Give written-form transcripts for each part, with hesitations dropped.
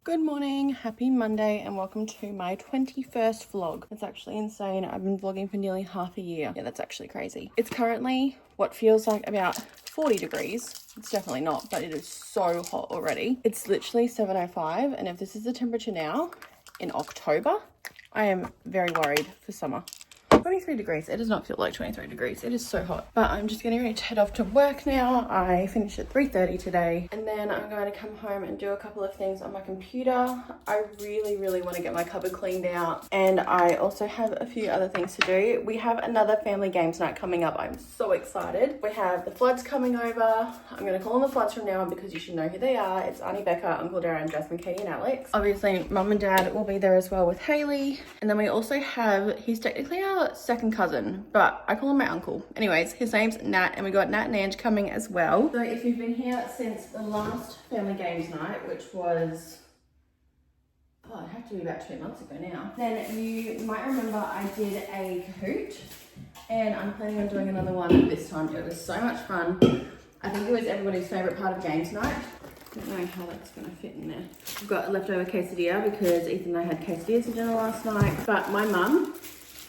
Good morning, happy Monday, and welcome to my 21st vlog. It's actually insane. I've been vlogging for nearly half a year. Yeah, that's actually crazy. It's currently what feels like about 40 degrees. It's definitely not, but it is so hot already. It's literally 7:05, and if this is the temperature now in October, I am very worried for summer. 23 degrees. It does not feel like 23 degrees. It is so hot. But I'm just getting ready to head off to work now. I finished at 3:30 today. And then I'm going to come home and do a couple of things on my computer. I really want to get my cupboard cleaned out. And I also have a few other things to do. We have another family games night coming up. I'm so excited. We have the Floods coming over. I'm going to call them the Floods from now on because you should know who they are. It's Auntie Becca, Uncle Darren, Jasmine, Katie and Alex. Obviously, Mum and Dad will be there as well with Haley. And then we also have, he's technically our second cousin, but I call him my uncle. Anyways, his name's Nat, and we got Nat and Ange coming as well. So if you've been here since the last family games night, which was, oh, it had to be about 2 months ago now, then you might remember I did a Kahoot, and I'm planning on doing another one this time. It was so much fun. I think it was everybody's favorite part of games night. I don't know how that's gonna fit in there. I've got a leftover quesadilla because Ethan and I had quesadillas for dinner last night, but my mum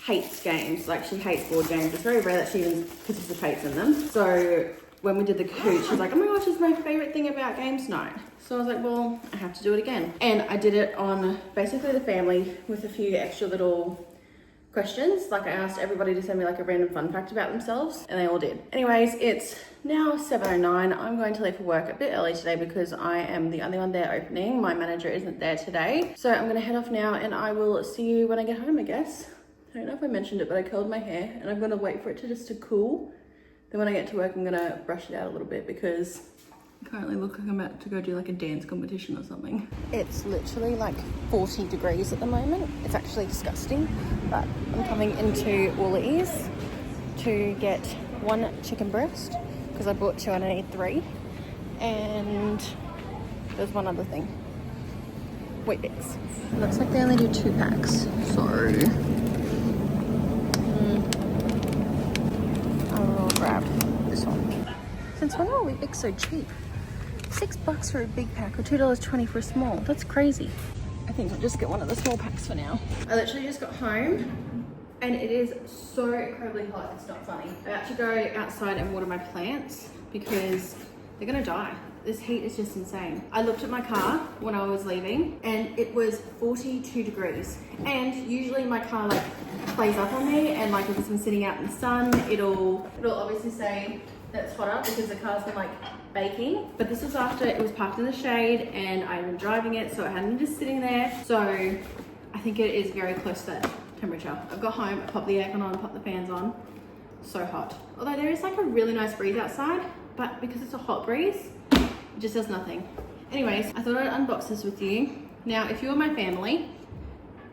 hates games. Like, she hates board games. It's very rare that she even participates in them. So when we did the Kahoot, she's like, oh my gosh, it's my favorite thing about games night. So I was like, well, I have to do it again. And I did it on basically the family with a few extra little questions. Like, I asked everybody to send me like a random fun fact about themselves, and they all did. Anyways, it's now 7:09. I'm going to leave for work a bit early today because I am the only one there opening. My manager isn't there today. So I'm gonna head off now, and I will see you when I get home, I guess. I don't know if I mentioned it, but I curled my hair, and I'm gonna wait for it to cool. Then when I get to work, I'm gonna brush it out a little bit because I currently look like I'm about to go do like a dance competition or something. It's literally like 40 degrees at the moment. It's actually disgusting, but I'm coming into Woolies to get one chicken breast because I bought two and I need three. And there's one other thing. Wheat bix. Looks like they only do 2 packs, so grab this one. Since when are Wheat Bix so cheap? $6 for a big pack or $2.20 for a small. That's crazy. I think I'll just get one of the small packs for now. I literally just got home and it is so incredibly hot, it's not funny. I have to go outside and water my plants because they're gonna die. This heat is just insane. I looked at my car when I was leaving and it was 42 degrees. And usually my car like plays up on me, and like if it's been sitting out in the sun, it'll obviously say that it's hotter because the car's been like baking. But this was after it was parked in the shade and I've been driving it, so it hadn't been just sitting there. So I think it is very close to that temperature. I've got home, I popped the aircon on, popped the fans on. So hot. Although there is like a really nice breeze outside, but because it's a hot breeze, it just does nothing. Anyways, I thought I'd unbox this with you. Now, if you're my family,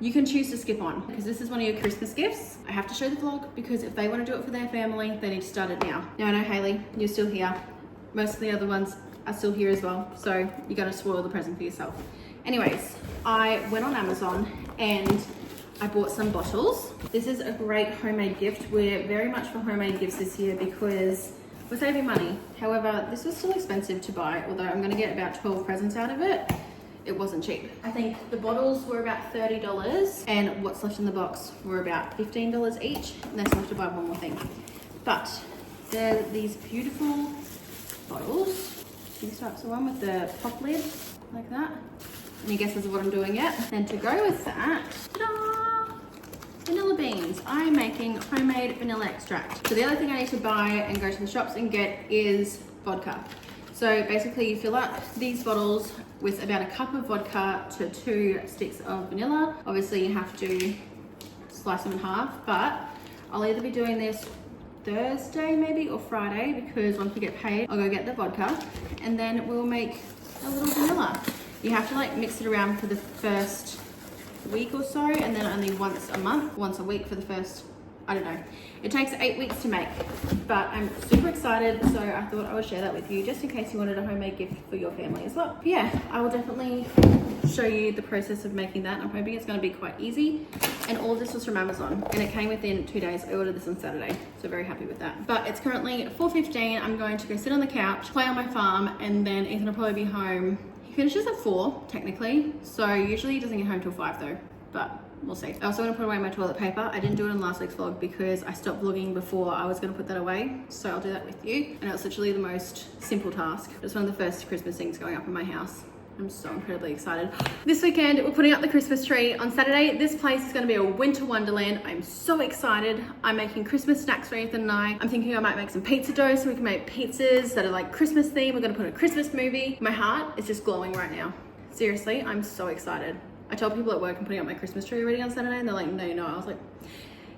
you can choose to skip on because this is one of your Christmas gifts. I have to show the vlog because if they want to do it for their family, they need to start it now. Now I know, Haley, you're still here. Most of the other ones are still here as well. So you got to spoil the present for yourself. Anyways, I went on Amazon and I bought some bottles. This is a great homemade gift. We're very much for homemade gifts this year because we're saving money. However, this was still expensive to buy, although I'm gonna get about 12 presents out of it. It wasn't cheap. I think the bottles were about $30 and what's left in the box were about $15 each, and that's enough to buy one more thing. But they're these beautiful bottles. You start the one with the pop lid, like that. Any guesses of what I'm doing yet? And to go with that, ta-da! Vanilla beans. I'm making homemade vanilla extract. So the other thing I need to buy and go to the shops and get is vodka. So basically you fill up these bottles with about a cup of vodka to 2 sticks of vanilla. Obviously you have to slice them in half, but I'll either be doing this Thursday maybe or Friday because once we get paid, I'll go get the vodka and then we'll make a little vanilla. You have to like mix it around for the first week or so and then only once a week for the first, I don't know. It takes 8 weeks to make, but I'm super excited, so I thought I would share that with you just in case you wanted a homemade gift for your family as well. But yeah, I will definitely show you the process of making that. I'm hoping it's going to be quite easy. And all of this was from Amazon and it came within 2 days. I ordered this on Saturday, so very happy with that. But it's currently 4:15. I'm going to go sit on the couch, play on my farm, and then Ethan will probably be home. finishes at 4, technically. So usually he doesn't get home till 5 though, but we'll see. I also want to put away my toilet paper. I didn't do it in last week's vlog because I stopped vlogging before I was going to put that away. So I'll do that with you. And it's literally the most simple task. It's one of the first Christmas things going up in my house. I'm so incredibly excited. This weekend, we're putting up the Christmas tree. On Saturday, this place is gonna be a winter wonderland. I'm so excited. I'm making Christmas snacks for Ethan and I. I'm thinking I might make some pizza dough so we can make pizzas that are like Christmas themed. We're gonna put a Christmas movie. My heart is just glowing right now. Seriously, I'm so excited. I told people at work I'm putting up my Christmas tree already on Saturday and they're like, no, you're not. I was like,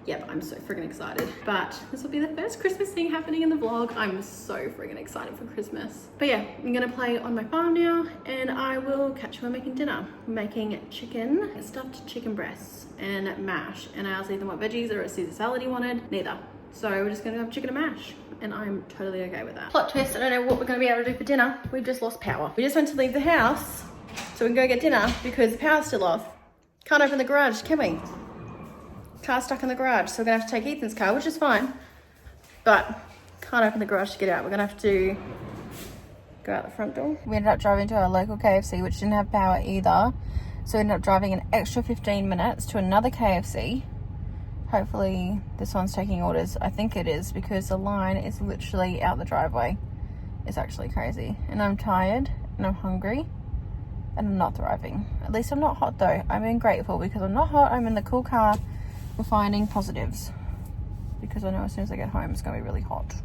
yep, I'm so friggin' excited. But this will be the first Christmas thing happening in the vlog. I'm so friggin' excited for Christmas. But yeah, I'm gonna play on my farm now and I will catch you when making dinner. I'm making chicken, stuffed chicken breasts and mash. And I asked Ethan what veggies or a Caesar salad he wanted. Neither. So we're just gonna have chicken and mash. And I'm totally okay with that. Plot twist, I don't know what we're gonna be able to do for dinner. We've just lost power. We just went to leave the house so we can go get dinner because the power's still off. Can't open the garage, can we? Car stuck in the garage, so we're gonna have to take Ethan's car, which is fine, but can't open the garage to get out. We're gonna have to go out the front door. We ended up driving to our local KFC, which didn't have power either, so we ended up driving an extra 15 minutes to another KFC. Hopefully this one's taking orders. I think it is because the line is literally out the driveway. It's actually crazy, and I'm tired and I'm hungry and I'm not thriving. At least I'm not hot though. I'm being grateful because I'm not hot. I'm in the cool car. We're finding positives because I know as soon as I get home it's gonna be really hot.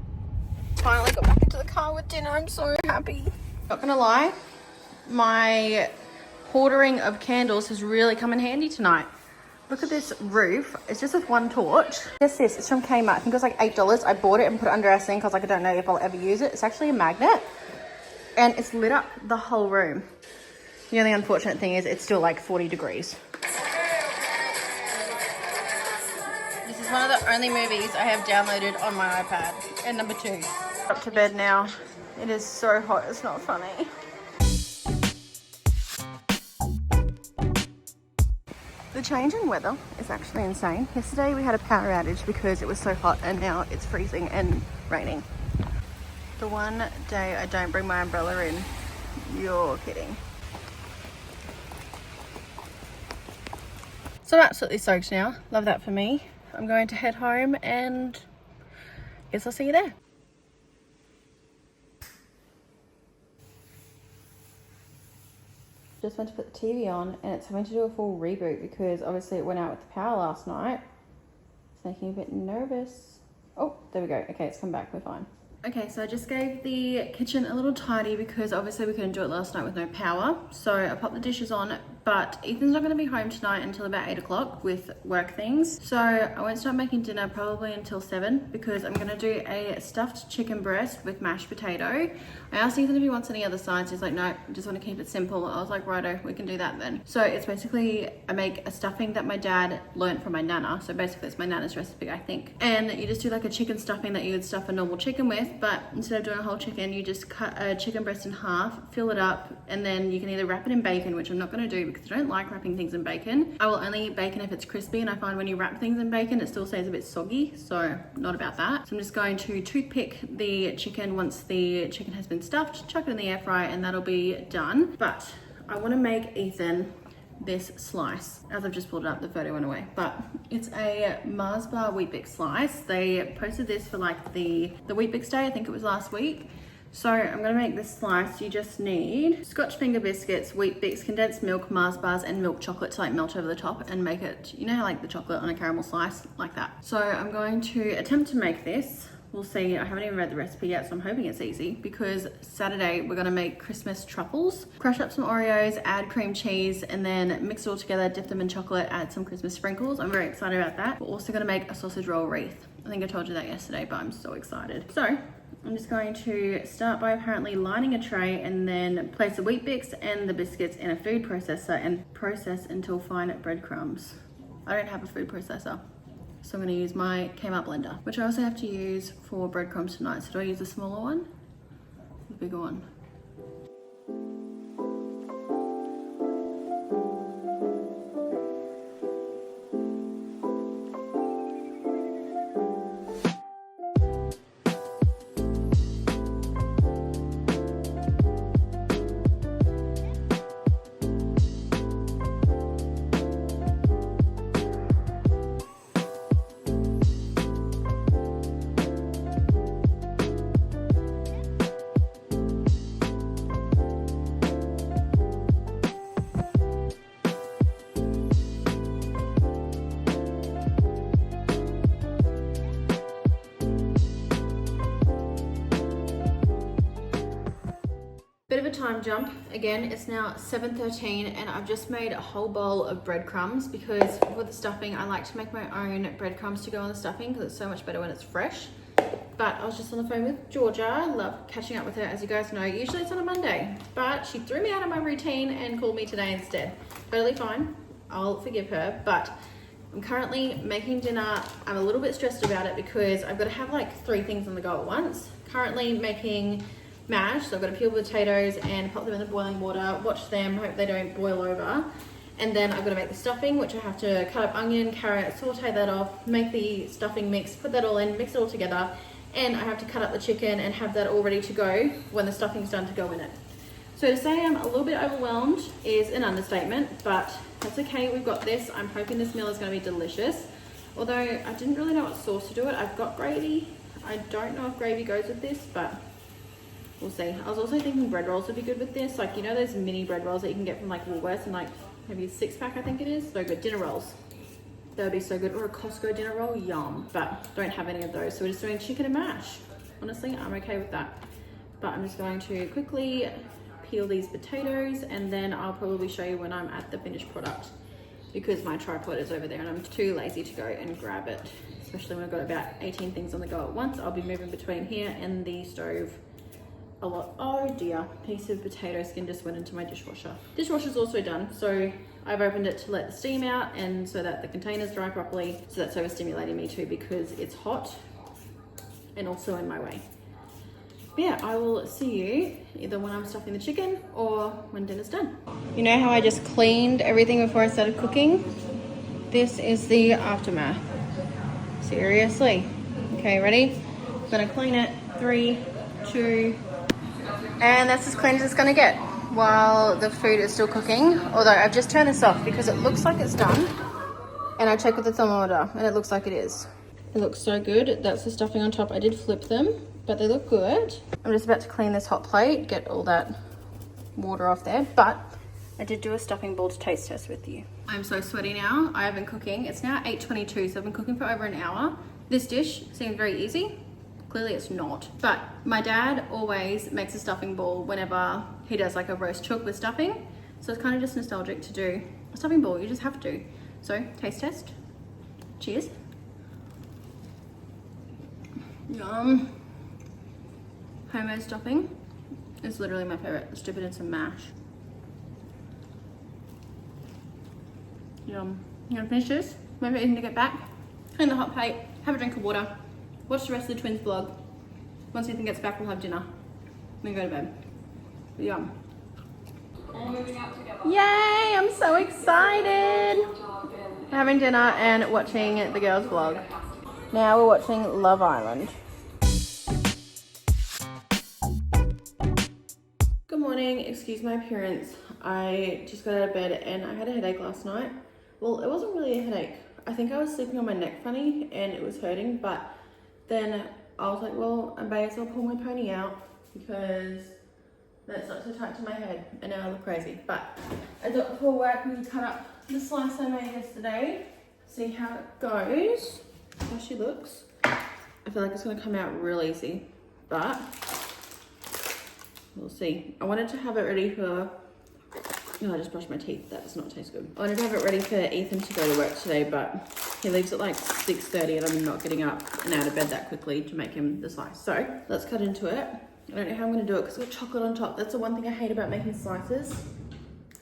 Finally got back into the car with dinner. I'm so happy. Not gonna lie, my hoarding of candles has really come in handy tonight. Look at this roof. It's just with one torch. Guess this, it's from Kmart. I think it was like $8. I bought it and put it under our sink. I was like, I don't know if I'll ever use it. It's actually a magnet and it's lit up the whole room. The only unfortunate thing is it's still like 40 degrees. One of the only movies I have downloaded on my iPad. And number 2. Up to bed now. It is so hot, it's not funny. The change in weather is actually insane. Yesterday we had a power outage because it was so hot and now it's freezing and raining. The one day I don't bring my umbrella in, you're kidding. So I'm absolutely soaked now. Love that for me. I'm going to head home and guess I'll see you there. Just went to put the TV on and it's having to do a full reboot because obviously it went out with the power last night. It's making me a bit nervous. Oh, there we go. Okay, it's come back, we're fine. Okay, so I just gave the kitchen a little tidy because obviously we couldn't do it last night with no power. So I popped the dishes on, but Ethan's not gonna be home tonight until about 8 o'clock with work things. So I won't start making dinner probably until 7 because I'm gonna do a stuffed chicken breast with mashed potato. I asked Ethan if he wants any other sides. He's like, no, I just wanna keep it simple. I was like, righto, we can do that then. So it's basically, I make a stuffing that my dad learned from my nana. So basically it's my nana's recipe, I think. And you just do like a chicken stuffing that you would stuff a normal chicken with, but instead of doing a whole chicken, you just cut a chicken breast in half, fill it up, and then you can either wrap it in bacon, which I'm not gonna do because I don't like wrapping things in bacon. I will only eat bacon if it's crispy, and I find when you wrap things in bacon, it still stays a bit soggy, so not about that. So I'm just going to toothpick the chicken once the chicken has been stuffed, chuck it in the air fryer, and that'll be done. But I wanna make Ethan this slice. As I've just pulled it up, the photo went away, but it's a Mars bar Weet-Bix slice. They posted this for like the Weet-Bix day, I think it was last week. So I'm gonna make this slice. You just need Scotch finger biscuits, Weet-Bix, condensed milk, Mars bars, and milk chocolate to like melt over the top and make it, you know how like the chocolate on a caramel slice, like that. So I'm going to attempt to make this. We'll see. I haven't even read the recipe yet, so I'm hoping it's easy because Saturday we're gonna make Christmas truffles. Crush up some Oreos, add cream cheese, and then mix it all together, dip them in chocolate, add some Christmas sprinkles. I'm very excited about that. We're also gonna make a sausage roll wreath. I think I told you that yesterday, but I'm so excited. So I'm just going to start by apparently lining a tray and then place the Weet-Bix and the biscuits in a food processor and process until fine breadcrumbs. I don't have a food processor, so I'm gonna use my Kmart blender, which I also have to use for breadcrumbs tonight. So do I use the smaller one or the bigger one? Bit of a time jump. Again, it's now 7:13 and I've just made a whole bowl of breadcrumbs because for the stuffing, I like to make my own breadcrumbs to go on the stuffing because it's so much better when it's fresh. But I was just on the phone with Georgia. I love catching up with her, as you guys know. Usually it's on a Monday, but she threw me out of my routine and called me today instead. Totally fine. I'll forgive her, but I'm currently making dinner. I'm a little bit stressed about it because I've got to have like 3 things on the go at once. Currently making mash, so I've got to peel potatoes and pop them in the boiling water, watch them, hope they don't boil over. And then I've got to make the stuffing, which I have to cut up onion, carrot, saute that off, make the stuffing mix, put that all in, mix it all together. And I have to cut up the chicken and have that all ready to go when the stuffing's done to go in it. So to say I'm a little bit overwhelmed is an understatement, but that's okay, we've got this. I'm hoping this meal is going to be delicious. Although I didn't really know what sauce to do it. I've got gravy. I don't know if gravy goes with this, but we'll see. I was also thinking bread rolls would be good with this. Like, you know those mini bread rolls that you can get from like Woolworths and like maybe a 6-pack, I think it is. So good. Dinner rolls. That would be so good. Or a Costco dinner roll, yum. But don't have any of those. So we're just doing chicken and mash. Honestly, I'm okay with that. But I'm just going to quickly peel these potatoes and then I'll probably show you when I'm at the finished product because my tripod is over there and I'm too lazy to go and grab it. Especially when I've got about 18 things on the go at once. I'll be moving between here and the stove a lot. Oh dear, piece of potato skin just went into my dishwasher. Dishwasher's also done, so I've opened it to let the steam out and so that the containers dry properly. So that's overstimulating me too because it's hot and also in my way. But yeah, I will see you either when I'm stuffing the chicken or when dinner's done. You know how I just cleaned everything before I started cooking? This is the aftermath. Seriously. Okay, ready? I'm gonna clean it. 3, 2, and that's as clean as it's gonna get while the food is still cooking. Although I've just turned this off because it looks like it's done. And I checked with the thermometer and it looks like it is. It looks so good. That's the stuffing on top. I did flip them, but they look good. I'm just about to clean this hot plate, get all that water off there, but I did do a stuffing bowl to taste test with you. I'm so sweaty now. I have been cooking. It's now 8:22, so I've been cooking for over an hour. This dish seemed very easy. Clearly it's not. But my dad always makes a stuffing ball whenever he does like a roast chook with stuffing. So it's kind of just nostalgic to do a stuffing ball. You just have to. So taste test. Cheers. Yum. Homemade stuffing is literally my favorite. Let's dip it in some mash. Yum. You gonna finish this? Maybe Ethan to get back. Clean the hot plate. Have a drink of water. Watch the rest of the twins vlog. Once Ethan gets back, we'll have dinner. Then go to bed. Yum. Yay! I'm so excited. We're having dinner and watching the girls vlog. Now we're watching Love Island. Good morning. Excuse my appearance. I just got out of bed and I had a headache last night. Well, it wasn't really a headache. I think I was sleeping on my neck funny and it was hurting, but then I was like, well, I may as well pull my pony out because that's not so tight to my head and now I look crazy. But I thought before work we would cut up the slice I made yesterday, see how it goes, how she looks. I feel like it's gonna come out real easy, but we'll see. I wanted to have it ready for, I just brushed my teeth. That does not taste good. I wanted to have it ready for Ethan to go to work today, but he leaves at like 6:30 and I'm not getting up and out of bed that quickly to make him the slice. So let's cut into it. I don't know how I'm gonna do it because it's got chocolate on top. That's the one thing I hate about making slices,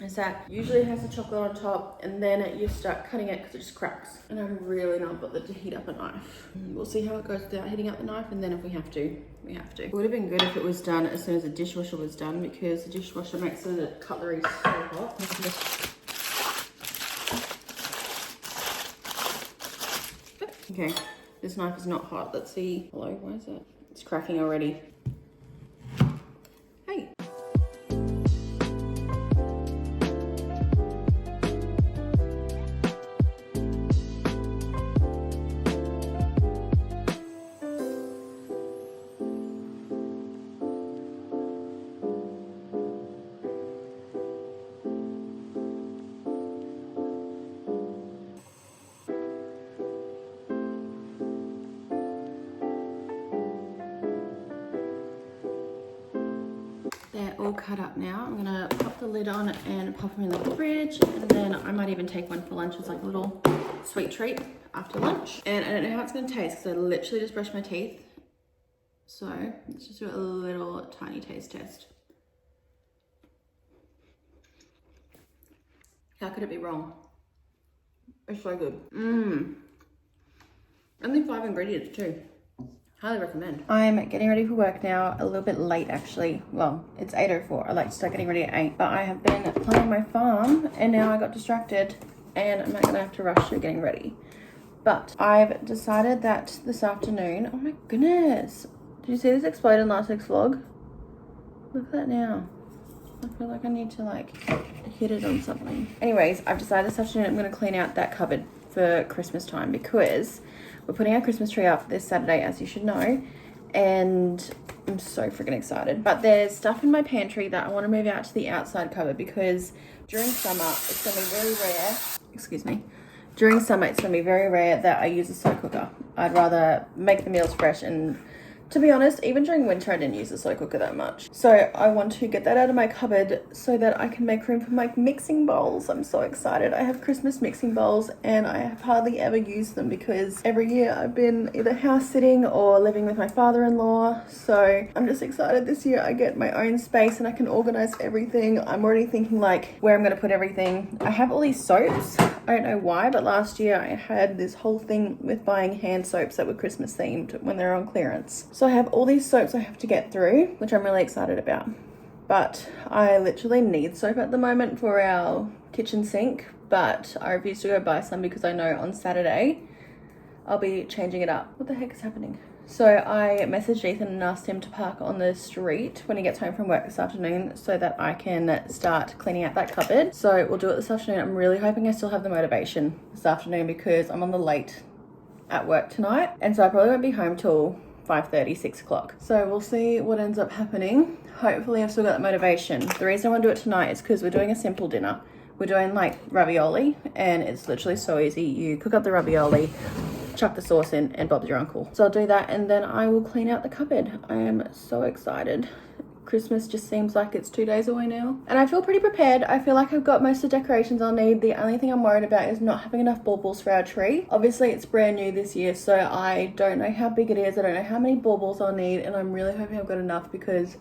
is that usually it has the chocolate on top and then you start cutting it because it just cracks. And I'm really not bothered to heat up a knife. We'll see how it goes without heating up the knife, and then if we have to, we have to. It would have been good if it was done as soon as the dishwasher was done because the dishwasher makes the cutlery so hot. Okay, this knife is not hot. Let's see. Hello, why is it? It's cracking already. Hey. They're all cut up now. I'm gonna pop the lid on and pop them in the fridge, and then I might even take one for lunch as like a little sweet treat after lunch. And I don't know how it's gonna taste because I literally just brushed my teeth. So let's just do a little tiny taste test. How could it be wrong? It's so good. Only 5 ingredients too. Highly recommend. I'm getting ready for work now, a little bit late actually. Well, it's 8:04. I like to start getting ready at 8, but I have been planning my farm and now I got distracted and I'm not gonna have to rush to getting ready. But I've decided that this afternoon, oh my goodness. Did you see this explode in last week's vlog? Look at that now. I feel like I need to like hit it on something. Anyways, I've decided this afternoon I'm gonna clean out that cupboard for Christmas time because we're putting our Christmas tree up this Saturday, as you should know, and I'm so freaking excited. But there's stuff in my pantry that I want to move out to the outside cupboard because during summer it's going to be very rare. Excuse me. During summer it's going to be very rare that I use a slow cooker. I'd rather make the meals fresh, and to be honest, even during winter I didn't use the slow cooker that much. So I want to get that out of my cupboard so that I can make room for my mixing bowls. I'm so excited. I have Christmas mixing bowls and I have hardly ever used them because every year I've been either house sitting or living with my father-in-law. So I'm just excited this year I get my own space and I can organize everything. I'm already thinking like where I'm going to put everything. I have all these soaps. I don't know why, but last year I had this whole thing with buying hand soaps that were Christmas themed when they're on clearance. So I have all these soaps I have to get through, which I'm really excited about. But I literally need soap at the moment for our kitchen sink, but I refuse to go buy some because I know on Saturday I'll be changing it up. What the heck is happening? So I messaged Ethan and asked him to park on the street when he gets home from work this afternoon so that I can start cleaning out that cupboard. So we'll do it this afternoon. I'm really hoping I still have the motivation this afternoon because I'm on the late at work tonight, and so I probably won't be home till 5:30, 6 o'clock. So we'll see what ends up happening. Hopefully I've still got that motivation. The reason I want to do it tonight is because we're doing a simple dinner. We're doing like ravioli, and it's literally so easy. You cook up the ravioli, chuck the sauce in, and Bob's your uncle. So I'll do that and then I will clean out the cupboard. I am so excited. Christmas just seems like it's 2 days away now. And I feel pretty prepared. I feel like I've got most of the decorations I'll need. The only thing I'm worried about is not having enough baubles for our tree. Obviously it's brand new this year, so I don't know how big it is. I don't know how many baubles I'll need, and I'm really hoping I've got enough because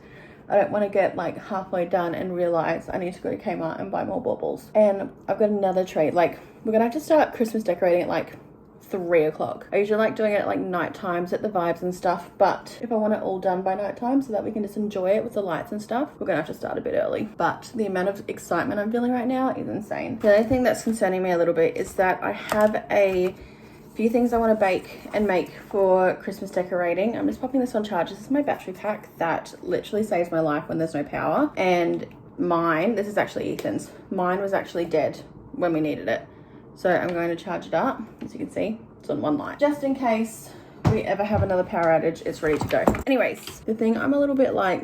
I don't want to get like halfway done and realize I need to go to Kmart and buy more baubles. And I've got another tree. Like, we're gonna have to start Christmas decorating at like 3 o'clock. I usually like doing it at like night times at the vibes and stuff, but if I want it all done by night time so that we can just enjoy it with the lights and stuff, we're gonna have to start a bit early. But the amount of excitement I'm feeling right now is insane. The only thing that's concerning me a little bit is that I have a few things I want to bake and make for Christmas decorating. I'm just popping this on charge. This is my battery pack that literally saves my life when there's no power, and mine, this is actually Ethan's, mine was actually dead when we needed it. So I'm going to charge it up. As you can see, it's on one light. Just in case we ever have another power outage, it's ready to go. Anyways, the thing I'm a little bit like,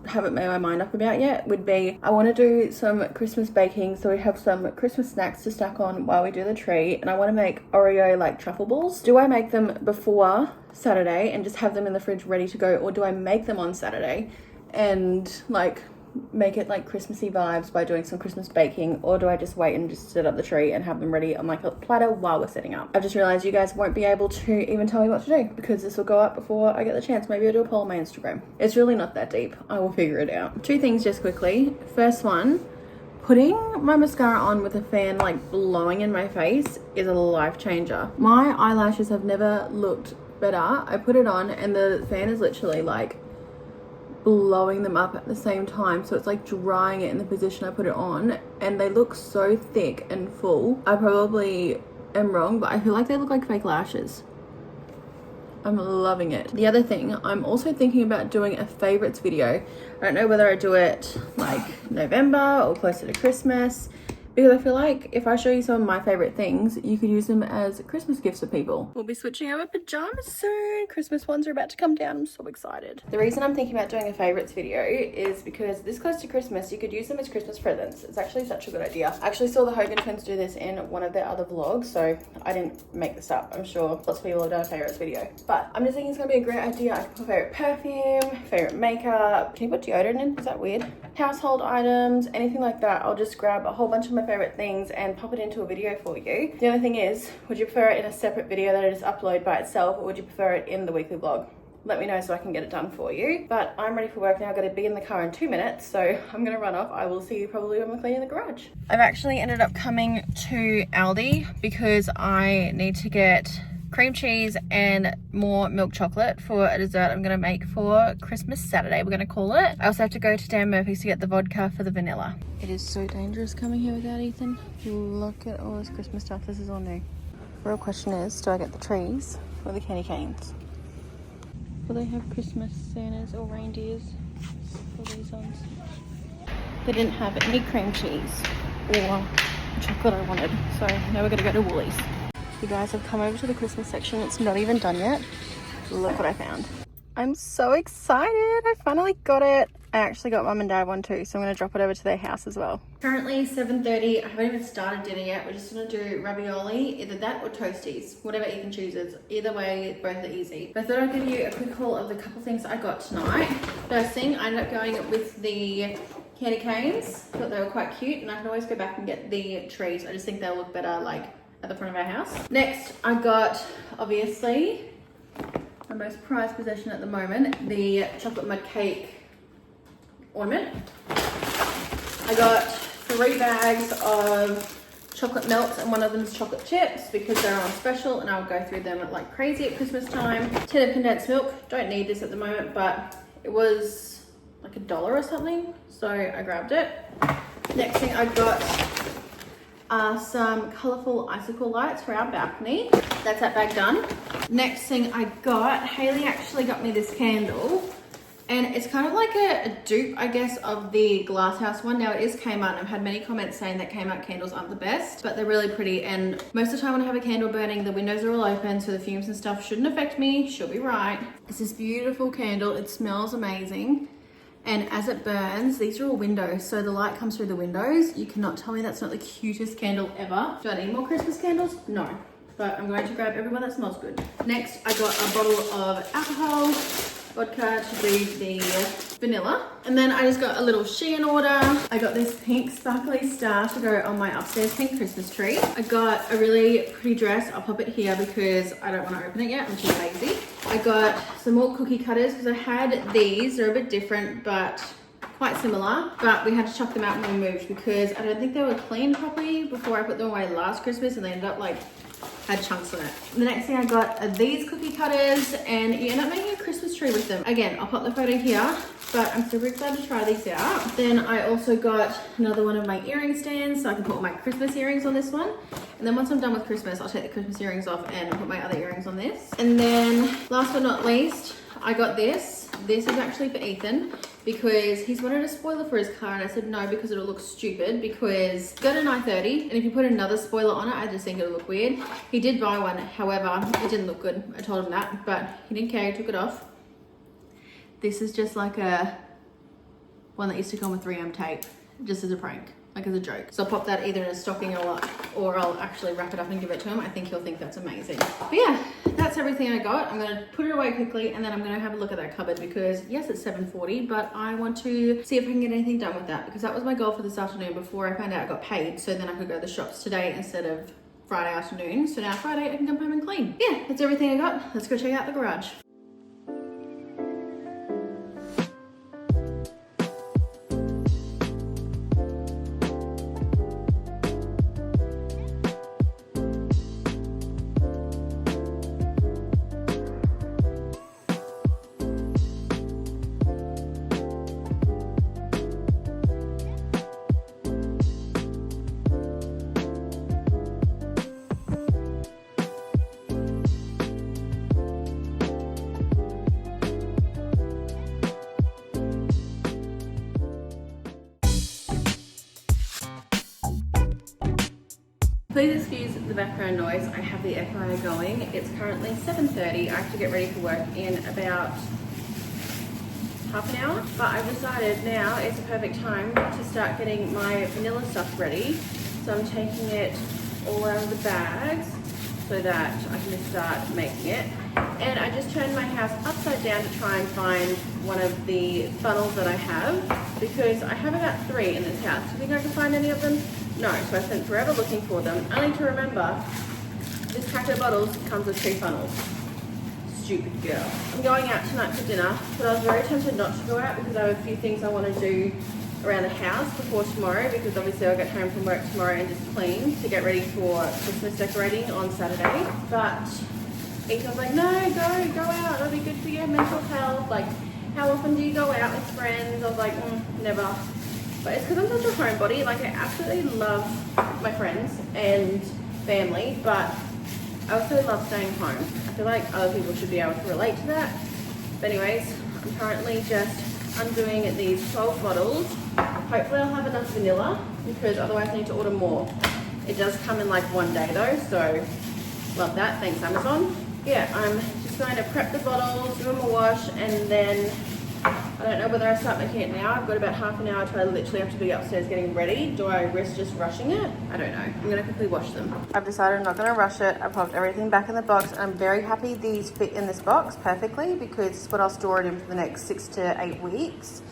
haven't made my mind up about yet would be I want to do some Christmas baking so we have some Christmas snacks to stack on while we do the tree, and I want to make Oreo like truffle balls. Do I make them before Saturday and just have them in the fridge ready to go, or do I make them on Saturday and like make it like Christmassy vibes by doing some Christmas baking, or do I just wait and just set up the tree and have them ready on like a platter while we're setting up? I've just realized you guys won't be able to even tell me what to do because this will go up before I get the chance. Maybe I'll do a poll on my Instagram. It's really not that deep. I will figure it out. 2 things just quickly. First one, putting my mascara on with a fan like blowing in my face is a life changer. My eyelashes have never looked better. I put it on and the fan is literally like blowing them up at the same time, so it's like drying it in the position I put it on, and they look so thick and full. I probably am wrong, but I feel like they look like fake lashes. I'm loving it. The other thing, I'm also thinking about doing a favorites video. I don't know whether I do it like November or closer to Christmas, because I feel like if I show you some of my favorite things, you could use them as Christmas gifts for people. We'll be switching over pajamas soon. Christmas ones are about to come down. I'm so excited. The reason I'm thinking about doing a favorites video is because this close to Christmas, you could use them as Christmas presents. It's actually such a good idea. I actually saw the Hogan twins do this in one of their other vlogs, so I didn't make this up. I'm sure lots of people have done a favorites video, but I'm just thinking it's gonna be a great idea. I can put favorite perfume, favorite makeup. Can you put deodorant in? Is that weird? Household items, anything like that. I'll just grab a whole bunch of my favorite things and pop it into a video for you. The other thing is, would you prefer it in a separate video that I just upload by itself, or would you prefer it in the weekly vlog? Let me know so I can get it done for you. But I'm ready for work now. I've got to be in the car in 2 minutes, so I'm gonna run off. I will see you probably when we're cleaning the garage. I've actually ended up coming to Aldi because I need to get cream cheese and more milk chocolate for a dessert I'm gonna make for Christmas Saturday, we're gonna call it. I also have to go to Dan Murphy's to get the vodka for the vanilla. It is so dangerous coming here without Ethan. Look at all this Christmas stuff. This is all new. The real question is, do I get the trees or the candy canes? Will they have Christmas Santas or reindeers for these ones? They didn't have any cream cheese or chocolate I wanted, so now we're gonna go to Woolies. You guys have come over to the Christmas section. It's not even done yet. Look what I found. I'm so excited. I finally got it. I actually got mum and dad one too, so I'm gonna drop it over to their house as well. Currently 7:30. I haven't even started dinner yet. We're just gonna do ravioli, either that or toasties, whatever Ethan chooses. Either way, both are easy. But I thought I'd give you a quick haul of the couple things I got tonight. First thing, I ended up going with the candy canes. Thought they were quite cute, and I can always go back and get the trees. I just think they'll look better like at the front of our house. Next, I got, obviously, my most prized possession at the moment, the chocolate mud cake ornament. I got 3 bags of chocolate melts and one of them is chocolate chips because they're on special and I'll go through them like crazy at Christmas time. Tin of condensed milk, don't need this at the moment, but it was like $1 or something, so I grabbed it. Next thing I got some colourful icicle lights for our balcony. That's that bag done. Next thing I got, Haley actually got me this candle, and it's kind of like a dupe, I guess, of the Glasshouse one. Now it is Kmart, and I've had many comments saying that Kmart candles aren't the best, but they're really pretty, and most of the time when I have a candle burning, the windows are all open, so the fumes and stuff shouldn't affect me. She'll be right. It's this beautiful candle. It smells amazing. And as it burns, these are all windows, so the light comes through the windows. You cannot tell me that's not the cutest candle ever. Do I need more Christmas candles? No, but I'm going to grab everyone that smells good. Next, I got a bottle of alcohol, vodka to do the vanilla. And then I just got a little Shein order. I got this pink sparkly star to go on my upstairs pink Christmas tree. I got a really pretty dress. I'll pop it here because I don't want to open it yet. I'm too lazy. I got some more cookie cutters because I had these. They're a bit different, but quite similar. But we had to chuck them out when we moved because I don't think they were cleaned properly before I put them away last Christmas, and they ended up like had chunks on it. The next thing I got are these cookie cutters, and you end up making a Christmas tree with them. Again, I'll pop the photo here, but I'm super excited to try these out. Then I also got another one of my earring stands, so I can put all my Christmas earrings on this one. And then once I'm done with Christmas, I'll take the Christmas earrings off and put my other earrings on this. And then last but not least, I got this. This is actually for Ethan because he's wanted a spoiler for his car, and I said no because it'll look stupid because it's got an i30, and if you put another spoiler on it, I just think it'll look weird. He did buy one, however, it didn't look good. I told him that, but he didn't care, he took it off. This is just like a one that used to come with 3M tape, just as a prank, like as a joke. So I'll pop that either in a stocking or I'll actually wrap it up and give it to him. I think he'll think that's amazing. But yeah, that's everything I got. I'm gonna put it away quickly, and then I'm gonna have a look at that cupboard because yes, it's 7:40, but I want to see if I can get anything done with that because that was my goal for this afternoon before I found out I got paid, so then I could go to the shops today instead of Friday afternoon. So now Friday I can come home and clean. Yeah, that's everything I got. Let's go check out the garage. Please excuse the background noise. I have the air fryer going. It's currently 7:30. I have to get ready for work in about half an hour. But I've decided now is the perfect time to start getting my vanilla stuff ready. So I'm taking it all out of the bags so that I can just start making it. And I just turned my house upside down to try and find one of the funnels that I have, because I have about 3 in this house. Do you think I can find any of them? No, so I spent forever looking for them, only to remember this pack of bottles comes with 2 funnels. Stupid girl. I'm going out tonight for dinner, but I was very tempted not to go out because I have a few things I want to do around the house before tomorrow, because obviously I'll get home from work tomorrow and just clean to get ready for Christmas decorating on Saturday. But Ethan's like, no, go out, it'll be good for your mental health. Like, how often do you go out with friends? I was like, never. But it's because I'm such a homebody. Like, I absolutely love my friends and family, but I also love staying home. I feel like other people should be able to relate to that. But anyways, I'm currently just undoing these 12 bottles. Hopefully I'll have enough vanilla, because otherwise I need to order more. It does come in like one day though, so love that. Thanks, Amazon. Yeah, I'm just going to prep the bottles, give them a wash, and then I don't know whether I start making it now. I've got about half an hour till I literally have to be upstairs getting ready. Do I risk just rushing it? I don't know. I'm gonna quickly wash them. I've decided I'm not gonna rush it. I've popped everything back in the box, and I'm very happy these fit in this box perfectly, because it's what I'll store it in for the next 6 to 8 weeks.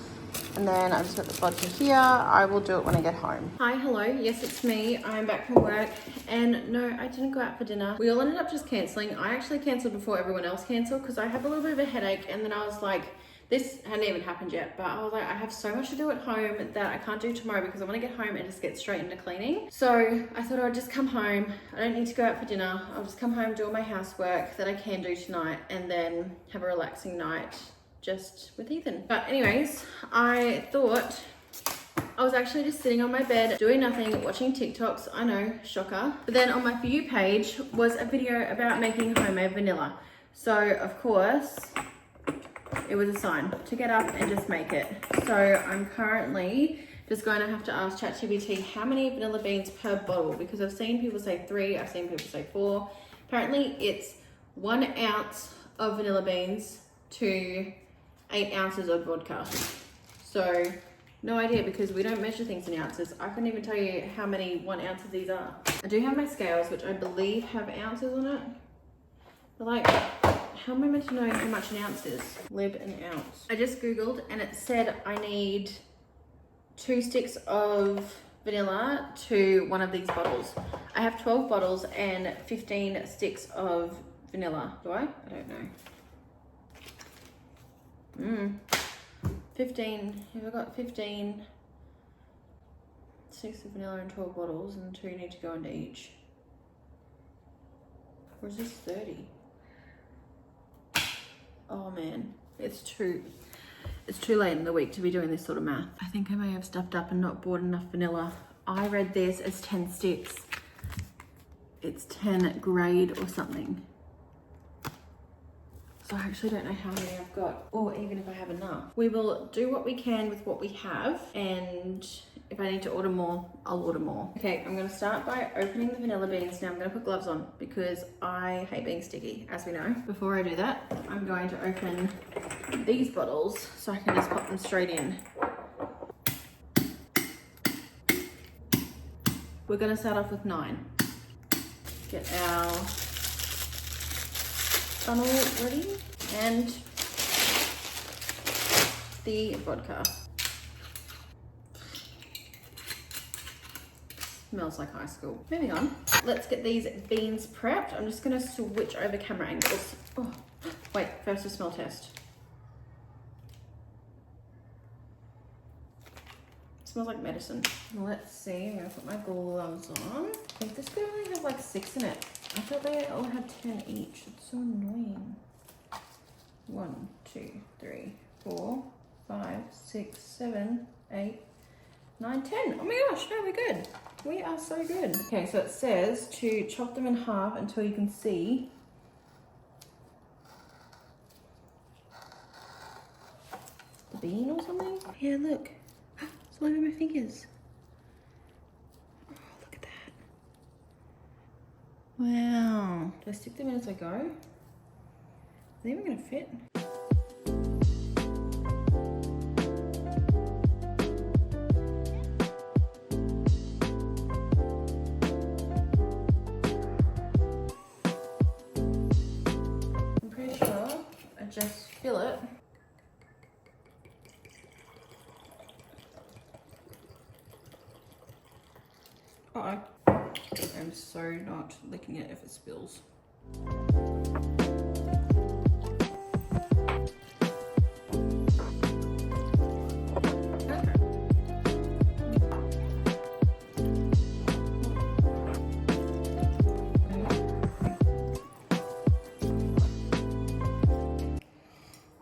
And then I've just got the vodka here. I will do it when I get home. Hi, hello. Yes, it's me. I'm back from work. And no, I didn't go out for dinner. We all ended up just cancelling. I actually cancelled before everyone else cancelled because I have a little bit of a headache. And then I was like, this hadn't even happened yet, but I was like, I have so much to do at home that I can't do tomorrow because I want to get home and just get straight into cleaning. So I thought I'd just come home. I don't need to go out for dinner. I'll just come home, do all my housework that I can do tonight, and then have a relaxing night just with Ethan. But anyways, I thought I was actually just sitting on my bed doing nothing, watching TikToks. I know, shocker. But then on my For You page was a video about making homemade vanilla. So of course, it was a sign to get up and just make it. So I'm currently just going to have to ask ChatGPT how many vanilla beans per bottle, because I've seen people say 3, I've seen people say 4. Apparently it's 1 ounce of vanilla beans to 8 ounces of vodka. So no idea, because we don't measure things in ounces. I couldn't even tell you how many 1 ounce of these are. I do have my scales, which I believe have ounces on it. But like, how am I meant to know how much an ounce is? Lib an ounce. I just Googled and it said I need 2 sticks of vanilla to one of these bottles. I have 12 bottles and 15 sticks of vanilla. Do I? I don't know. 15, have I got 15 sticks of vanilla and 12 bottles, and 2 need to go into each? Or is this 30? Oh man, it's too late in the week to be doing this sort of math. I think I may have stuffed up and not bought enough vanilla. I read this as 10 sticks. It's 10 grade or something. So I actually don't know how many I've got, or even if I have enough. We will do what we can with what we have, and if I need to order more, I'll order more. Okay, I'm gonna start by opening the vanilla beans. Now I'm gonna put gloves on because I hate being sticky, as we know. Before I do that, I'm going to open these bottles so I can just pop them straight in. We're gonna start off with 9. Get our funnel ready and the vodka. Smells like high school. Moving on, let's get these beans prepped. I'm just gonna switch over camera angles. Oh, wait, first a smell test. Smells like medicine. Let's see, I'm gonna put my gloves on. I think this could only have like 6 in it. I thought they all had 10 each. It's so annoying. 1, 2, 3, 4, 5, 6, 7, 8, 9, 10. Oh my gosh, no, we're good. We are so good. Okay, so it says to chop them in half until you can see the bean or something. Yeah, look. It's all over my fingers. Oh, look at that. Wow. Do I stick them in as I go? Are they even gonna fit? I'm pretty sure I just fill it. Uh-oh. I'm so not licking it if it spills.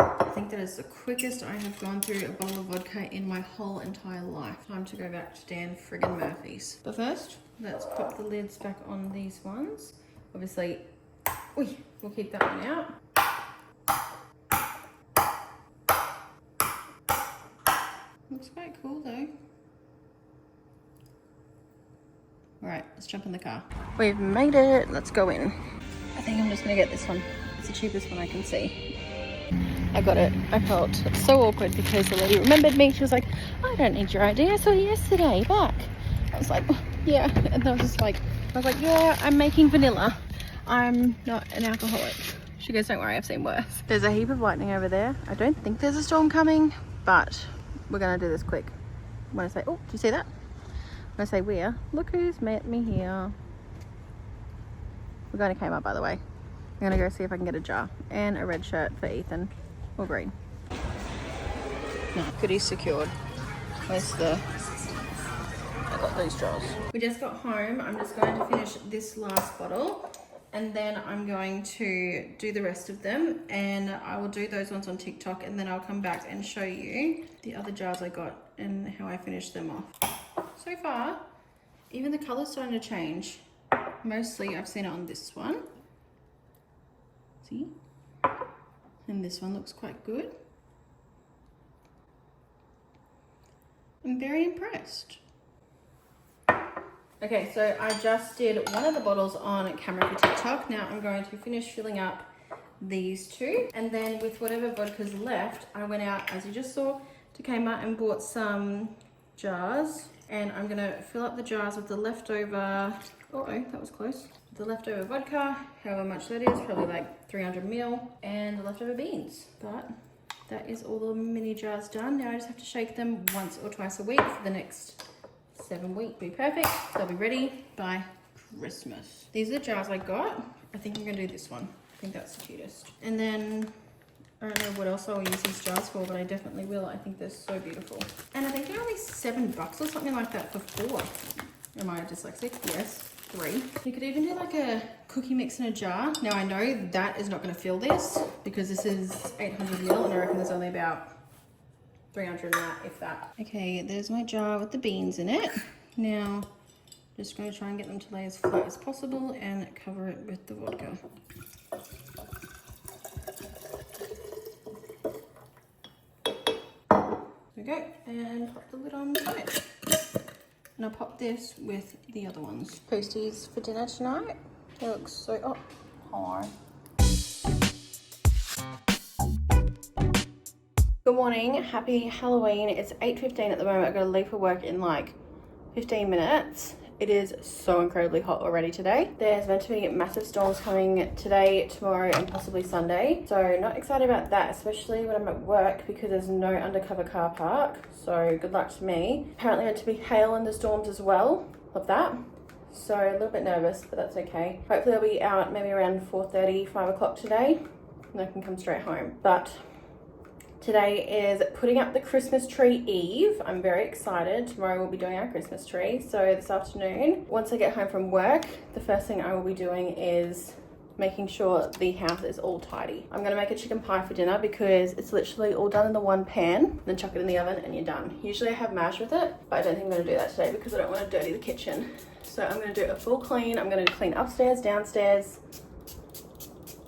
I think that is the quickest I have gone through a bottle of vodka in my whole entire life. Time to go back to Dan friggin' Murphy's. But first, let's pop the lids back on these ones. Obviously, we'll keep that one out. Looks quite cool though. All right, let's jump in the car. We've made it, let's go in. I think I'm just gonna get this one. It's the cheapest one I can see. I got it. I felt so awkward because the lady remembered me. She was like, I don't need your ID. I saw you yesterday. Back. I was like, yeah. And I was like, yeah, I'm making vanilla. I'm not an alcoholic. She goes, don't worry, I've seen worse. There's a heap of lightning over there. I don't think there's a storm coming, but we're going to do this quick. When I say, oh, do you see that? When I say where, look who's met me here. We're going to Kmart, by the way. I'm going to go see if I can get a jar and a red shirt for Ethan. Or green. No, goodies secured. Where's the... I got those jars. We just got home. I'm just going to finish this last bottle and then I'm going to do the rest of them and I will do those ones on TikTok and then I'll come back and show you the other jars I got and how I finished them off. So far, even the colour's starting to change. Mostly I've seen it on this one. See? And this one looks quite good. I'm very impressed. Okay, so I just did one of the bottles on camera for TikTok. Now I'm going to finish filling up these two. And then with whatever vodka's left, I went out, as you just saw, to Kmart and bought some jars. And I'm gonna fill up the jars with the leftover, that was close. The leftover vodka, however much that is, probably like 300 ml, and the leftover beans. But that is all the mini jars done. Now I just have to shake them once or twice a week for the next 7 weeks. Be perfect. They'll be ready by Christmas. These are the jars I got. I think I'm gonna do this one. I think that's the cutest. And then I don't know what else I'll use these jars for, but I definitely will. I think they're so beautiful. And I think they're only $7 or something like that for 4. Am I dyslexic? Yes. 3. You could even do like a cookie mix in a jar. Now I know that is not going to fill this because this is 800 ml and I reckon there's only about 300 in that, if that. Okay, there's my jar with the beans in it. Now, just going to try and get them to lay as flat as possible and cover it with the vodka. There we go, and pop the lid on tight. And I'll pop this with the other ones. Posties for dinner tonight. It looks so, hi. Good morning, happy Halloween. It's 8:15 at the moment. I've got to leave for work in like 15 minutes. It is so incredibly hot already today. There's meant to be massive storms coming today, tomorrow, and possibly Sunday. So not excited about that, especially when I'm at work because there's no undercover car park. So good luck to me. Apparently meant to be hail in the storms as well. Love that. So a little bit nervous, but that's okay. Hopefully I'll be out maybe around 4:30, 5 o'clock today, and I can come straight home. But today is putting up the Christmas tree eve. I'm very excited. Tomorrow we'll be doing our Christmas tree. So this afternoon, once I get home from work, the first thing I will be doing is making sure the house is all tidy. I'm gonna make a chicken pie for dinner because it's literally all done in the one pan, then chuck it in the oven and you're done. Usually I have mash with it, but I don't think I'm gonna do that today because I don't want to dirty the kitchen. So I'm gonna do a full clean. I'm gonna clean upstairs, downstairs,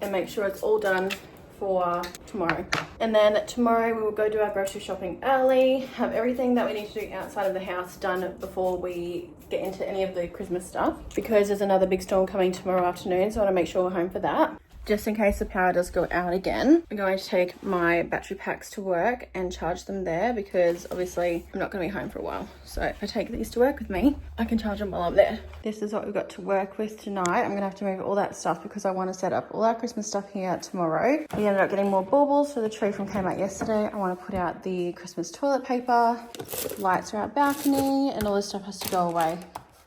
and make sure it's all done for tomorrow. And then tomorrow we will go do our grocery shopping early, have everything that we need to do outside of the house done before we get into any of the Christmas stuff, because there's another big storm coming tomorrow afternoon, so I want to make sure we're home for that. Just in case the power does go out again, I'm going to take my battery packs to work and charge them there, because obviously I'm not going to be home for a while. So if I take these to work with me, I can charge them while I'm there. This is what we've got to work with tonight. I'm going to have to move all that stuff because I want to set up all our Christmas stuff here tomorrow. We ended up getting more baubles for the tree from Kmart yesterday. I want to put out the Christmas toilet paper, lights are our balcony, and all this stuff has to go away.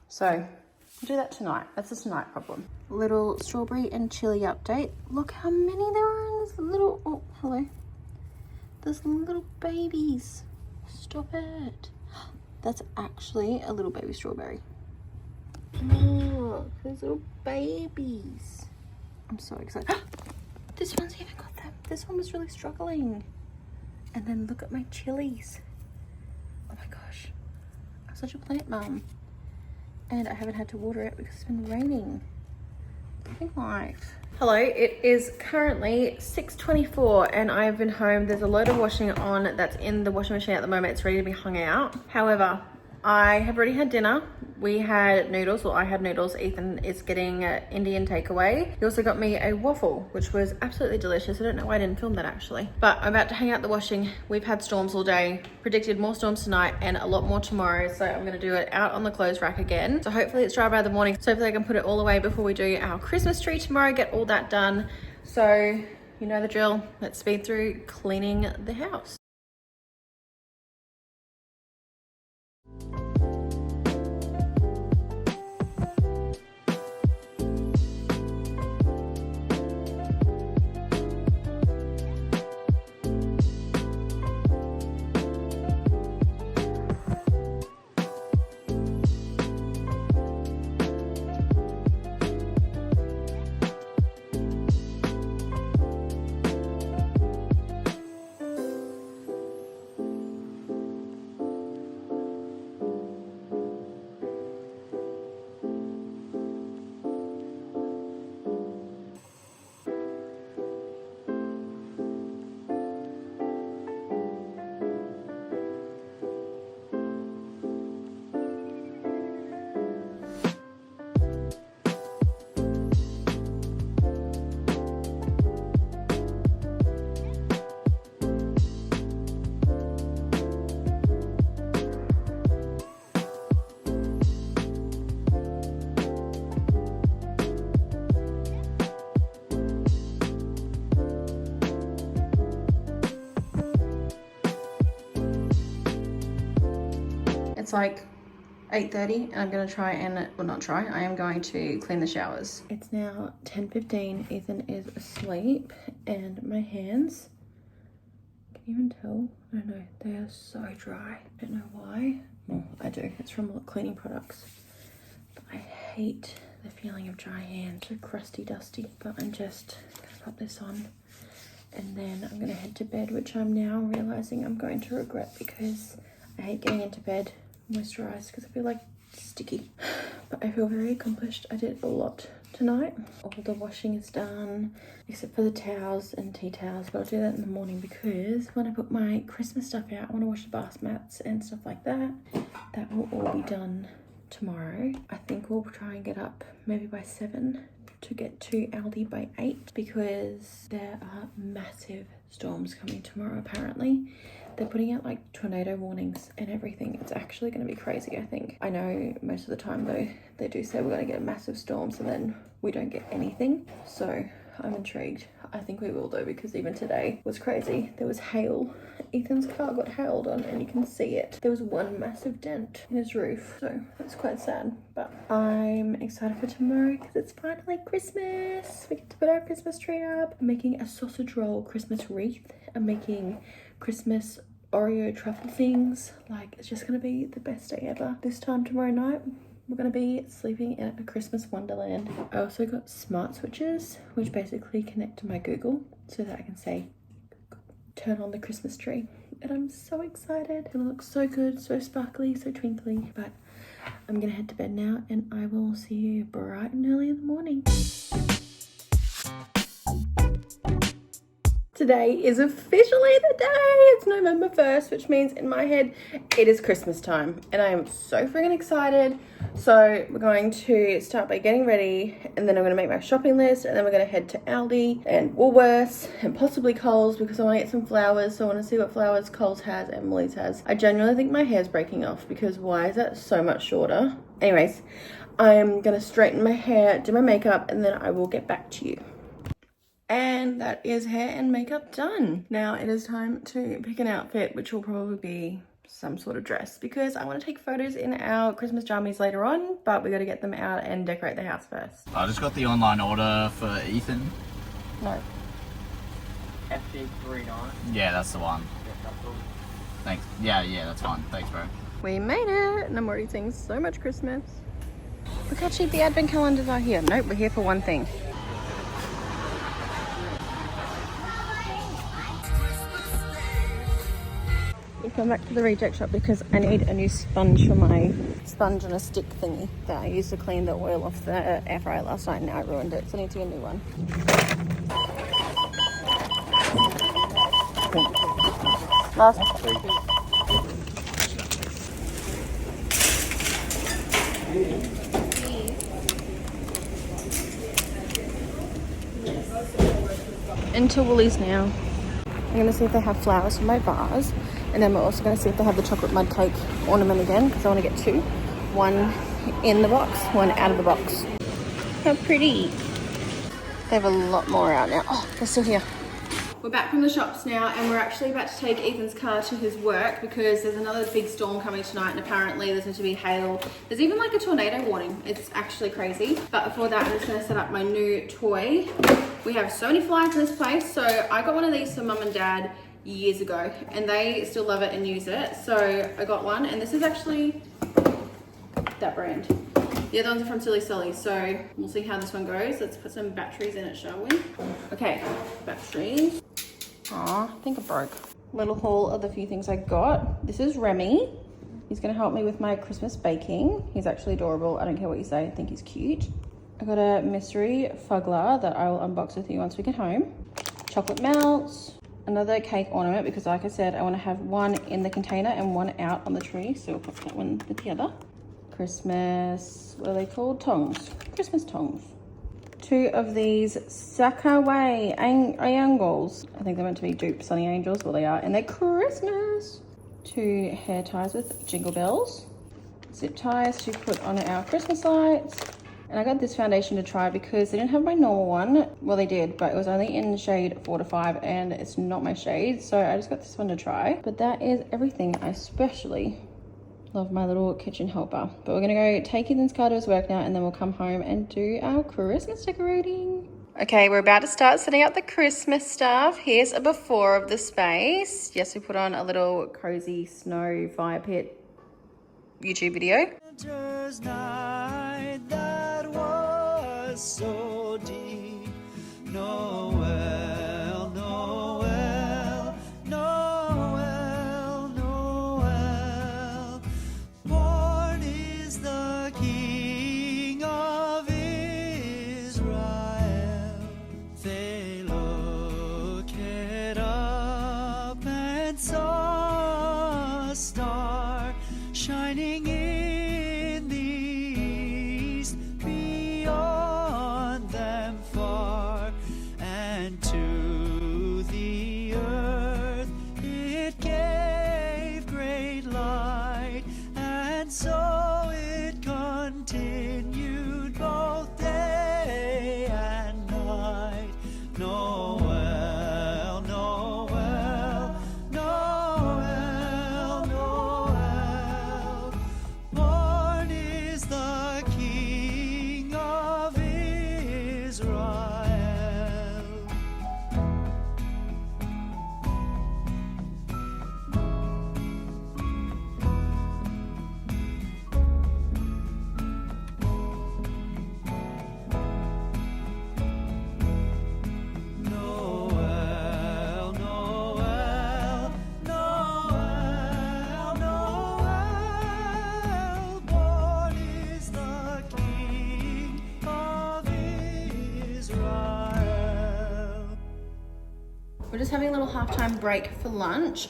So I'll do that tonight. That's a tonight problem. Little strawberry and chili update. Look how many there are in this little, oh, hello. There's little babies. Stop it. That's actually a little baby strawberry. Look, there's little babies. I'm so excited. This one's even got them. This one was really struggling. And then look at my chilies. Oh my gosh. I'm such a plant mum. And I haven't had to water it because it's been raining. Living life. Hello, it is currently 6:24 and I've been home. There's a load of washing on that's in the washing machine at the moment. It's ready to be hung out. However, I have already had dinner. We had noodles, well I had noodles. Ethan is getting Indian takeaway. He also got me a waffle, which was absolutely delicious. I don't know why I didn't film that actually. But I'm about to hang out the washing. We've had storms all day, predicted more storms tonight and a lot more tomorrow. So I'm gonna do it out on the clothes rack again. So hopefully it's dry by the morning. So hopefully I can put it all away before we do our Christmas tree tomorrow, get all that done. So you know the drill. Let's speed through cleaning the house. It's like 8:30 and I'm gonna try and, well not try, I am going to clean the showers. It's now 10:15, Ethan is asleep and my hands, can you even tell? I don't know, they are so dry. I don't know why. Well, I do, it's from cleaning products. But I hate the feeling of dry hands, so crusty, dusty. But I'm just gonna pop this on and then I'm gonna head to bed, which I'm now realizing I'm going to regret because I hate getting into bed moisturized because I feel like sticky. But I feel very accomplished. I did a lot tonight. All the washing is done except for the towels and tea towels, but I'll do that in the morning because when I put my Christmas stuff out, I want to wash the bath mats and stuff like that. That will all be done tomorrow. I think we'll try and get up maybe by 7 to get to Aldi by 8 because there are massive storms coming tomorrow apparently. They're putting out like tornado warnings and everything. It's actually going to be crazy, I think. I know most of the time though, they do say we're going to get massive storms and then we don't get anything. So I'm intrigued. I think we will though, because even today was crazy. There was hail. Ethan's car got hailed on and you can see it. There was one massive dent in his roof. So that's quite sad. But I'm excited for tomorrow because it's finally Christmas. We get to put our Christmas tree up. I'm making a sausage roll Christmas wreath. I'm making Christmas Oreo truffle things. Like, it's just gonna be the best day ever. This time tomorrow night, we're gonna be sleeping in a Christmas wonderland. I also got smart switches, which basically connect to my Google so that I can say, turn on the Christmas tree. And I'm so excited. It looks so good, so sparkly, so twinkly. But I'm gonna head to bed now and I will see you bright and early in the morning. Today is officially the day. It's November 1st, which means in my head it is Christmas time, and I am so freaking excited. So we're going to start by getting ready, and then I'm going to make my shopping list, and then we're going to head to Aldi and Woolworths and possibly Coles because I want to get some flowers. So I want to see what flowers Coles has and Woolies has. I genuinely think my hair's breaking off because why is that so much shorter? Anyways, I'm going to straighten my hair, do my makeup, and then I will get back to you. And that is hair and makeup done. Now it is time to pick an outfit, which will probably be some sort of dress because I want to take photos in our Christmas jammies later on, but we got to get them out and decorate the house first. I just got the online order for Ethan. No. FG39. Yeah, that's the one. Thanks. Yeah, that's fine. Thanks, bro. We made it, and I'm already seeing so much Christmas. Look how cheap the advent calendars are here. Nope, we're here for one thing. We've come back to the reject shop because I need a new sponge for my sponge on a stick thingy that I used to clean the oil off the air fryer last night, and now I ruined it, so I need to get a new one. Last into Woolies now. I'm going to see if they have flowers for my vase, and then we're also going to see if they have the chocolate mud cake ornament again because I want to get two. One in the box, one out of the box. How pretty. They have a lot more out now. Oh, they're still here. We're back from the shops now, and we're actually about to take Ethan's car to his work because there's another big storm coming tonight, and apparently there's going to be hail. There's even like a tornado warning. It's actually crazy. But before that, I'm just going to set up my new toy. We have so many flags in this place. So I got one of these for mum and dad years ago, and they still love it and use it. So I got one, and this is actually that brand. The other ones are from Silly Sully, so we'll see how this one goes. Let's put some batteries in it, shall we? Okay, batteries. Aw, I think it broke. Little haul of the few things I got. This is Remy. He's gonna help me with my Christmas baking. He's actually adorable. I don't care what you say, I think he's cute. I got a mystery fuggler that I will unbox with you once we get home. Chocolate melts. Another cake ornament because like I said, I want to have one in the container and one out on the tree. So we'll put that one with the other. Christmas, what are they called? Tongs. Christmas tongs. Two of these Sakaway angles. I think they're meant to be dupe Sunny Angels. Well, they are. And they're Christmas. Two hair ties with jingle bells. Zip ties to put on our Christmas lights. And I got this foundation to try because they didn't have my normal one. Well, they did, but it was only in shade 4 to 5 and it's not my shade. So I just got this one to try. But that is everything. I especially love my little kitchen helper. But we're gonna go take Ethan's car to his work now, and then we'll come home and do our Christmas decorating. Okay, we're about to start setting up the Christmas stuff. Here's a before of the space. Yes, we put on a little cozy snow fire pit YouTube video. Winter's night that was so deep. Noel, Noel, Noel, Noel. Born is the King of Israel. They looked up and saw a star shining in the east, beyond them far, and to the earth it gave great light, and so it continued both day and night. Noel, Noel, Noel, Noel. just having a little halftime break for lunch.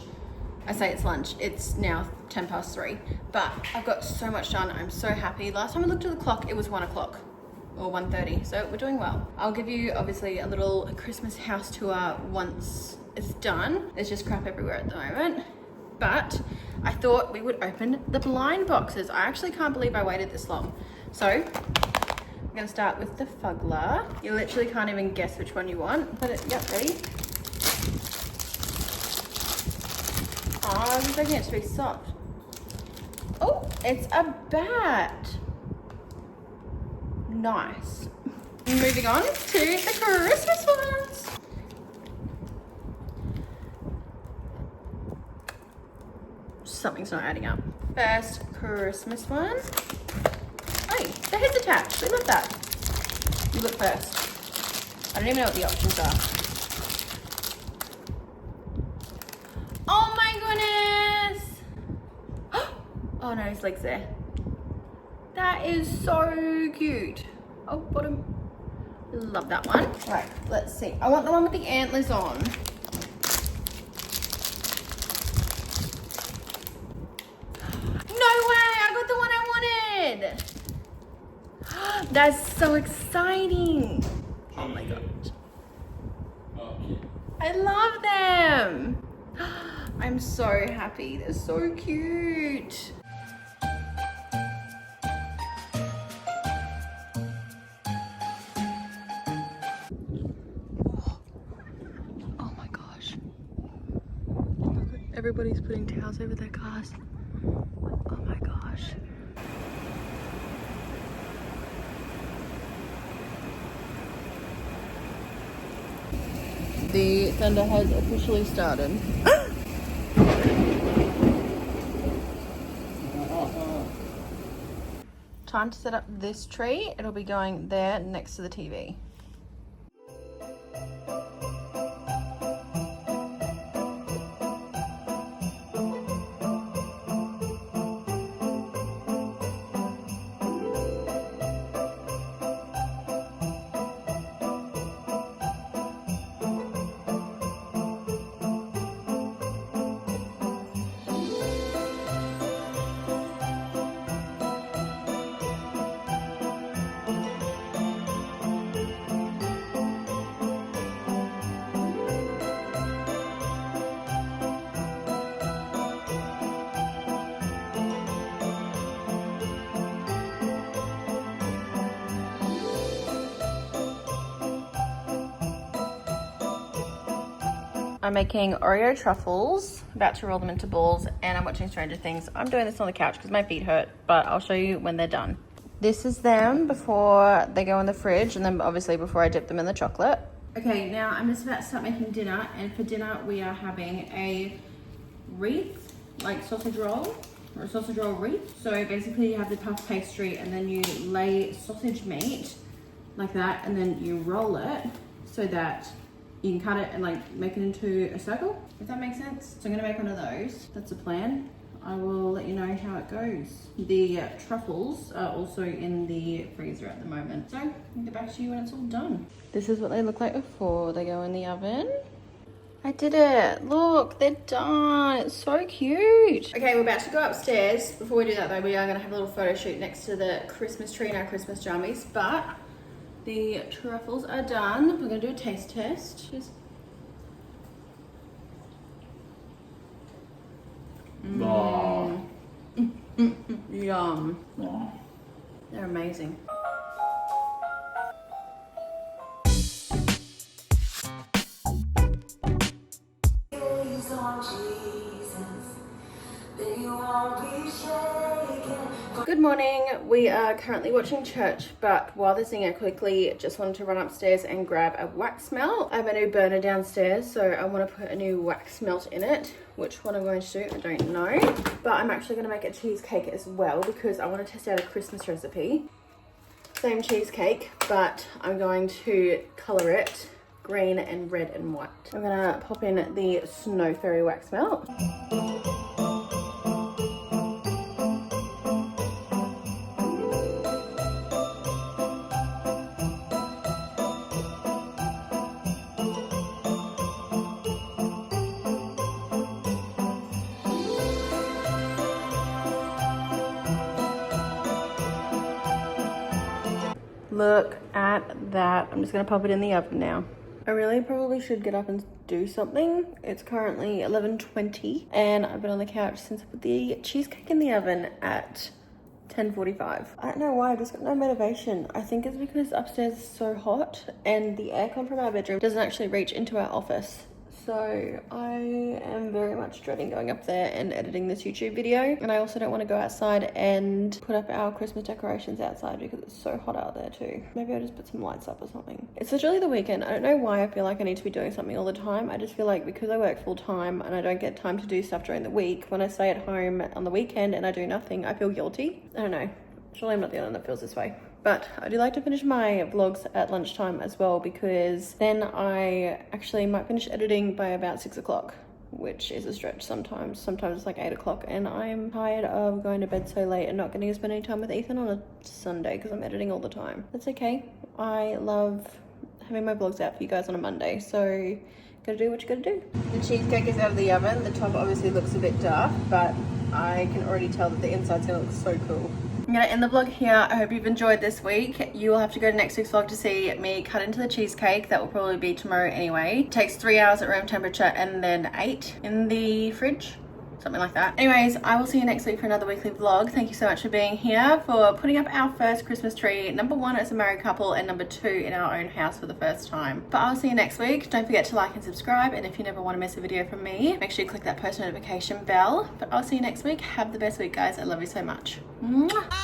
I say it's lunch, it's now 3:10, but I've got so much done. I'm so happy. Last time I looked at the clock, it was 1 o'clock or 1:30, so we're doing well. I'll give you obviously a little Christmas house tour once it's done. There's just crap everywhere at the moment, but I thought we would open the blind boxes. I actually can't believe I waited this long. So I'm gonna start with the Fuggler. You literally can't even guess which one you want. Put it, yep, ready? Oh, I was expecting it to be soft. Oh, it's a bat. Nice. Moving on to the Christmas ones. Something's not adding up. First Christmas one. Hey, the head's attached. We love that. You look first. I don't even know what the options are. Oh my goodness! Oh no, his leg's there. That is so cute. Oh, bottom. Love that one. Right, let's see. I want the one with the antlers on. No way! I got the one I wanted! That's so exciting! Oh my gosh. I love them! I'm so happy. They're so cute. Oh my gosh. Everybody's putting towels over their cars. Oh my gosh. The thunder has officially started. Time to set up this tree. It'll be going there next to the TV. I'm making Oreo truffles, about to roll them into balls, and I'm watching Stranger Things. I'm doing this on the couch because my feet hurt, but I'll show you when they're done. This is them before they go in the fridge, and then obviously before I dip them in the chocolate. Okay, now I'm just about to start making dinner, and for dinner we are having a wreath, like sausage roll, or a sausage roll wreath. So basically you have the puff pastry, and then you lay sausage meat like that, and then you roll it so that you can cut it and like make it into a circle, if that makes sense. So I'm gonna make one of those. That's the plan. I will let you know how it goes. The truffles are also in the freezer at the moment. So I'll get back to you when it's all done. This is what they look like before they go in the oven. I did it. Look, they're done. It's so cute. Okay, we're about to go upstairs. Before we do that though, we are gonna have a little photo shoot next to the Christmas tree in our Christmas jammies, but the truffles are done. We're gonna do a taste test. Just Yum. They're amazing. Good morning. We are currently watching church, but while they're singing, I quickly just wanted to run upstairs and grab a wax melt. I have a new burner downstairs, so I want to put a new wax melt in it. Which one I'm going to do, I don't know. But I'm actually going to make a cheesecake as well because I want to test out a Christmas recipe. Same cheesecake, but I'm going to colour it green and red and white. I'm going to pop in the Snow Fairy wax melt. Look at that. I'm just gonna pop it in the oven now. I really probably should get up and do something. It's currently 11:20 and I've been on the couch since I put the cheesecake in the oven at 10:45. I don't know why, I've just got no motivation. I think it's because upstairs is so hot and the aircon from our bedroom doesn't actually reach into our office. So I am very much dreading going up there and editing this YouTube video. And I also don't want to go outside and put up our Christmas decorations outside because it's so hot out there too. Maybe I'll just put some lights up or something. It's literally the weekend. I don't know why I feel like I need to be doing something all the time. I just feel like because I work full time and I don't get time to do stuff during the week, when I stay at home on the weekend and I do nothing, I feel guilty. I don't know. Surely I'm not the only one that feels this way. But I do like to finish my vlogs at lunchtime as well, because then I actually might finish editing by about 6 o'clock, which is a stretch sometimes. Sometimes it's like 8 o'clock, and I'm tired of going to bed so late and not getting to spend any time with Ethan on a Sunday because I'm editing all the time. That's okay. I love having my vlogs out for you guys on a Monday, so gotta do what you gotta do. The cheesecake is out of the oven. The top obviously looks a bit dark, but I can already tell that the inside's gonna look so cool. I'm gonna end the vlog here. I hope you've enjoyed this week. You will have to go to next week's vlog to see me cut into the cheesecake. That will probably be tomorrow anyway. It takes 3 hours at room temperature and then 8 in the fridge. Something like that. Anyways, I will see you next week for another weekly vlog. Thank you so much for being here, for putting up our first Christmas tree. Number 1 as a married couple and number 2 in our own house for the first time. But I'll see you next week. Don't forget to like and subscribe. And if you never want to miss a video from me, make sure you click that post notification bell. But I'll see you next week. Have the best week, guys. I love you so much. Mwah!